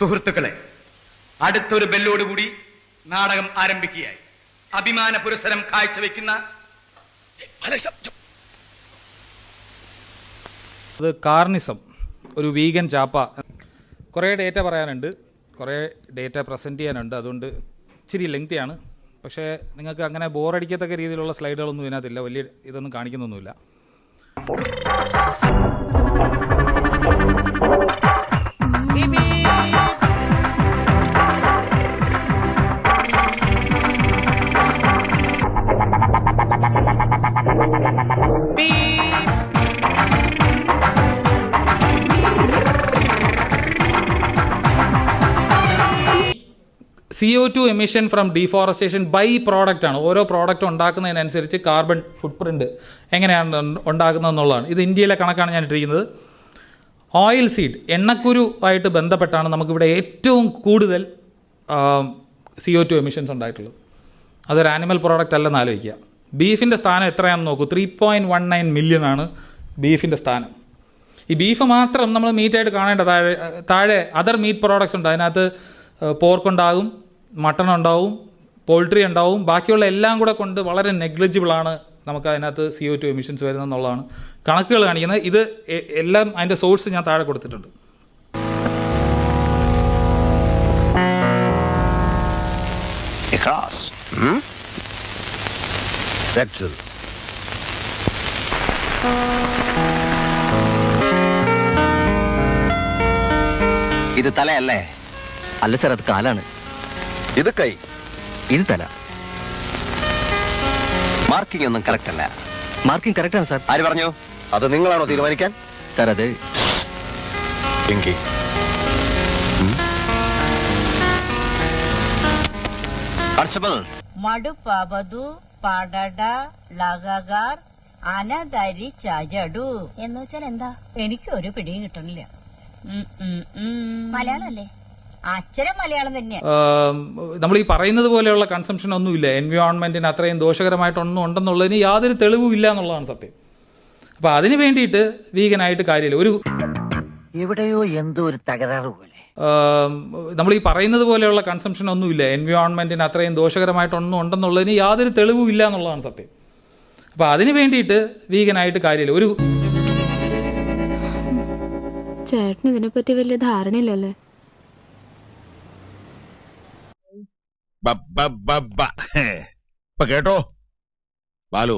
സുഹൃത്തുക്കളെ, അടുത്തൊരു ബെല്ലോടുകൂടി നാടകം ആരംഭിക്കുകയായി. അഭിമാന പുരസ്സരം കാഴ്ചവെക്കുന്ന അത് കാർണിസം, ഒരു വീഗൻ ചാപ്പ. കുറേ ഡേറ്റ പറയാനുണ്ട്, കുറേ ഡേറ്റ പ്രസൻറ്റ് ചെയ്യാനുണ്ട്. അതുകൊണ്ട് ഇച്ചിരി ലെങ്തിയാണ്. പക്ഷേ നിങ്ങൾക്ക് അങ്ങനെ ബോറടിക്കത്തക്ക രീതിയിലുള്ള സ്ലൈഡുകളൊന്നും ഇതിനകത്തില്ല. വലിയ ഇതൊന്നും കാണിക്കുന്നൊന്നുമില്ല. CO2 emission from deforestation byproduct ആണ്. ഓരോ പ്രോഡക്റ്റ് ഉണ്ടാക്കുന്നതിനനുസരിച്ച് കാർബൺ ഫുട് പ്രിൻറ്റ് എങ്ങനെയാണ് ഉണ്ടാക്കുന്നതെന്നുള്ളതാണ്. ഇത് ഇന്ത്യയിലെ കണക്കാണ് ഞാൻ ഇട്ടിരിക്കുന്നത്. ഓയിൽ സീഡ്, എണ്ണക്കുരു ആയിട്ട് ബന്ധപ്പെട്ടാണ് നമുക്കിവിടെ ഏറ്റവും കൂടുതൽ CO2 എമിഷൻസ് ഉണ്ടായിട്ടുള്ളത്. അതൊരു ആനിമൽ പ്രോഡക്റ്റ് അല്ലെന്ന് ആലോചിക്കുക. ബീഫിൻ്റെ സ്ഥാനം എത്രയാണെന്ന് നോക്കൂ. 3.19 മില്യൺ ആണ് ബീഫിൻ്റെ സ്ഥാനം. ഈ ബീഫ് മാത്രം നമ്മൾ മീറ്റായിട്ട് കാണേണ്ട. താഴെ അതർ മീറ്റ് പ്രോഡക്ട്സ് ഉണ്ട്. അതിനകത്ത് പോർക്ക് ഉണ്ടാകും, മട്ടൺ ഉണ്ടാവും, പോൾട്രി ഉണ്ടാവും. ബാക്കിയുള്ള എല്ലാം കൂടെ കൊണ്ട് വളരെ നെഗ്ലിജിബിളാണ് നമുക്ക് അതിനകത്ത് CO2 എമിഷൻസ് വരുന്നതെന്നുള്ളതാണ് കണക്കുകൾ കാണിക്കുന്നത്. ഇത് എല്ലാം അതിൻ്റെ സോഴ്സ് ഞാൻ താഴെ കൊടുത്തിട്ടുണ്ട്. ഇത് തലയല്ലേ? അല്ല സാർ, അത് കാലാണ്. ഇത് കൈ, ഇത് തല. മാർക്കിംഗ് ഒന്നും കറക്റ്റ് അല്ല. മാർക്കിംഗ് കറക്റ്റ് ആണ് സാർ. ആര് പറഞ്ഞു? അത് നിങ്ങളാണോ തീരുമാനിക്കാൻ? സാർ അത് മടുപ്പവതു പടട ലഗാർ അനധരി ചജടു എന്ന് വെച്ചാൽ എന്താ? എനിക്ക് ഒരു പിടിയും കിട്ടണില്ല. മലയാളല്ലേ? അച്ഛനും മലയാളം തന്നെയാണ്. നമ്മൾ ഈ പറയുന്നത് പോലെയുള്ള കൺസംഷൻ ഒന്നുമില്ല. എൻവയോൺമെന്റിന് അത്രയും ദോഷകരമായിട്ടൊന്നും ഉണ്ടെന്നുള്ളതിന് യാതൊരു തെളിവും ഇല്ല എന്നുള്ളതാണ് സത്യം. അപ്പൊ അതിന് വേണ്ടിയിട്ട് വീഗനായിട്ട് കാര്യമില്ല. ഒരു എവിടെയോ എന്തോ ഒരു തകരാറ് പോലെ. നമ്മൾ ഈ പറയുന്നത് പോലെയുള്ള കൺസംഷൻ ഒന്നുമില്ല. എൻവയോൺമെന്റിന് അത്രയും ദോഷകരമായിട്ടൊന്നും ഉണ്ടെന്നുള്ളതിന് യാതൊരു തെളിവും ഇല്ല എന്നുള്ളതാണ് സത്യം. അപ്പൊ അതിന് വേണ്ടിയിട്ട് വീഗനായിട്ട് കാര്യമില്ല. ഒരു ചേട്ടന് ഇതിനെപ്പറ്റി വലിയ ധാരണയില്ലല്ലേ? കേട്ടോ ബാലു,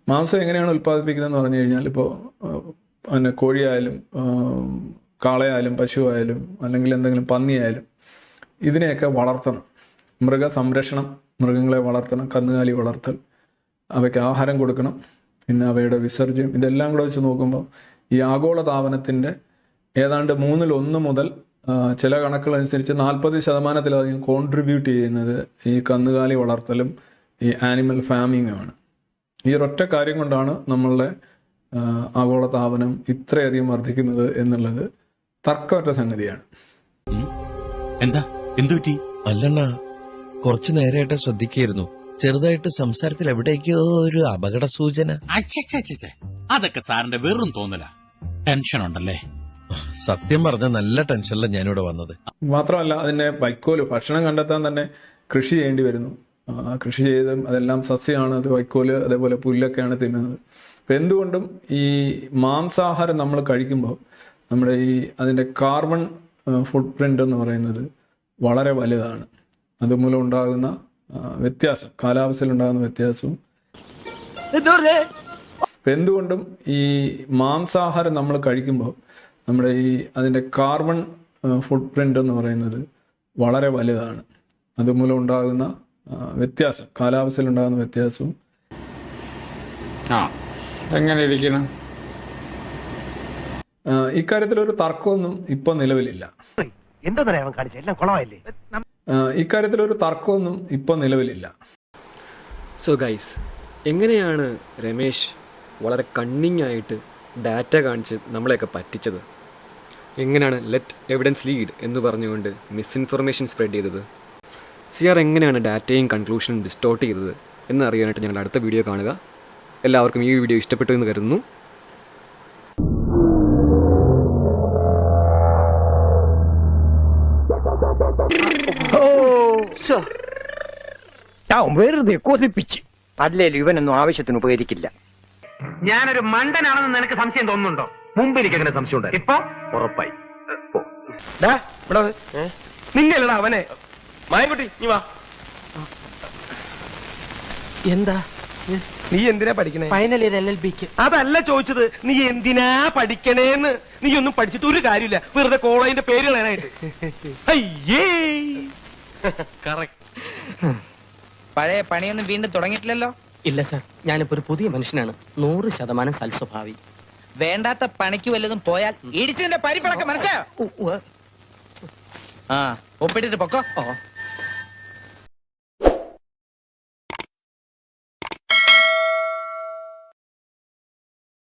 മാംസം എങ്ങനെയാണ് ഉൽപ്പാദിപ്പിക്കുന്നതെന്ന് പറഞ്ഞു കഴിഞ്ഞാൽ, ഇപ്പോൾ പിന്നെ കോഴിയായാലും കാളയായാലും പശുവായാലും അല്ലെങ്കിൽ എന്തെങ്കിലും പന്നിയായാലും ഇതിനെയൊക്കെ വളർത്തണം. മൃഗസംരക്ഷണം, മൃഗങ്ങളെ വളർത്തണം, കന്നുകാലി വളർത്തൽ, അവയ്ക്ക് ആഹാരം കൊടുക്കണം, പിന്നെ അവയുടെ വിസർജ്യം, ഇതെല്ലാം കൂടെ വെച്ച് നോക്കുമ്പോൾ ഈ ആഗോളതാപനത്തിൻ്റെ ഏതാണ്ട് 1/3 മുതൽ ചില കണക്കുകളനുസരിച്ച് 40% കോൺട്രിബ്യൂട്ട് ചെയ്യുന്നത് ഈ കന്നുകാലി വളർത്തലും ഈ ആനിമൽ ഫാമിങ്ങുമാണ്. ഈ ഒരൊറ്റ കാര്യം കൊണ്ടാണ് നമ്മളുടെ ആഗോളതാപനം ഇത്രയധികം വർദ്ധിക്കുന്നത് എന്നുള്ളത് തർക്കമറ്റ സംഗതിയാണ്. എന്താ എന്തുപറ്റി? അല്ലണ്ണ, കുറച്ചു നേരമായിട്ട് ശ്രദ്ധിക്കായിരുന്നു. ചെറുതായിട്ട് സംസാരത്തിൽ എവിടേക്കോ ഒരു അപകട സൂചന. അതൊക്കെ സാറിന്റെ വെറും തോന്നല. ടെൻഷൻ ഉണ്ടല്ലേ? സത്യം പറഞ്ഞ നല്ല ടെൻഷനിലാണ് ഞാനിവിടെ വന്നത്. മാത്രമല്ല, അതിന്റെ വൈക്കോല് ഭക്ഷണം കണ്ടെത്താൻ തന്നെ കൃഷി ചെയ്യേണ്ടി വരുന്നു. കൃഷി ചെയ്തും അതെല്ലാം സസ്യമാണ്, അത് വൈക്കോല് അതേപോലെ പുല്ലൊക്കെയാണ് തിന്നുന്നത്. അപ്പം എന്തുകൊണ്ടും ഈ മാംസാഹാരം നമ്മൾ കഴിക്കുമ്പോൾ നമ്മുടെ അതിന്റെ കാർബൺ ഫുട് പ്രിന്റ് എന്ന് പറയുന്നത് വളരെ വലുതാണ്. അതുമൂലം ഉണ്ടാകുന്ന വ്യത്യാസം, കാലാവസ്ഥയിൽ ഉണ്ടാകുന്ന വ്യത്യാസവും. അപ്പം എന്തുകൊണ്ടും ഈ മാംസാഹാരം നമ്മൾ കഴിക്കുമ്പോൾ നമ്മുടെ അതിന്റെ കാർബൺ ഫുട് പ്രിന്റ് എന്ന് പറയുന്നത് വളരെ വലുതാണ്. അതുമൂലം ഉണ്ടാകുന്ന വ്യത്യാസം, കാലാവസ്ഥയിൽ ഉണ്ടാകുന്ന വ്യത്യാസവും. എങ്ങനെ ഇരിക്കണം? ഇക്കാര്യത്തിൽ ഒരു തർക്കമൊന്നും ഇപ്പൊ നിലവിലില്ല. ഇക്കാര്യത്തിൽ ഒരു തർക്കമൊന്നും ഇപ്പൊ നിലവിലില്ല. സോ ഗൈസ്, എങ്ങനെയാണ് രമേശ് വളരെ കണ്ണിങ് ആയിട്ട് ഡാറ്റ കാണിച്ച് നമ്മളെയൊക്കെ പറ്റിച്ചത്? എങ്ങനെയാണ് ലെറ്റ് എവിഡൻസ് ലീഡ് എന്ന് പറഞ്ഞുകൊണ്ട് മിസ്ഇൻഫർമേഷൻ സ്പ്രെഡ് ചെയ്തത്? സിആർ എങ്ങനെയാണ് ഡാറ്റയും കൺക്ലൂഷനും ഡിസ്റ്റോർട്ട് ചെയ്തത് എന്നറിയാനായിട്ട് ഞങ്ങളുടെ അടുത്ത വീഡിയോ കാണുക. എല്ലാവർക്കും ഈ വീഡിയോ ഇഷ്ടപ്പെട്ടു എന്ന് കരുതുന്നു. വെറുതെ കൊതിപ്പിച്ച് അല്ലേലും ഇവനൊന്നും ആവശ്യത്തിന് ഉപകരിക്കില്ല. ഞാനൊരു മണ്ടനാണെന്ന് നിനക്ക് സംശയം തോന്നുന്നുണ്ടോ? മുമ്പ് എനിക്ക് അങ്ങനെ സംശയം ഉണ്ടായി, ഇപ്പൊ ഉറപ്പായി. നിന്റെ അല്ലടാ അവനെ. മായക്കുട്ടി നീ വാ. എന്താ നീ എന്തിനാ പഠിക്കണേ? ഫൈനൽ ഇയർ LLBക്ക്. അതല്ല ചോദിച്ചത്, നീ എന്തിനാ പഠിക്കണേന്ന്. നീ ഒന്നും പഠിച്ചിട്ട് ഒരു കാര്യമില്ല, വെറുതെ കോളേജിന്റെ പേര് കളയാനായിട്ട്. അയ്യേ പഴയ പണിയൊന്നും വീണ്ടും തുടങ്ങിയിട്ടില്ലല്ലോ? ഇല്ല സാർ, ഞാനിപ്പോ ഒരു പുതിയ മനുഷ്യനാണ്. 100% സൽസ്വഭാവി. വേണ്ടാത്ത പണിക്ക് വല്ലതും പോയാൽ ഇടിച്ചതിന്റെ പരിപ്പിളക്കം മനസ്സിലായോ? ഒപ്പിട്ടിട്ട് പൊക്കോ.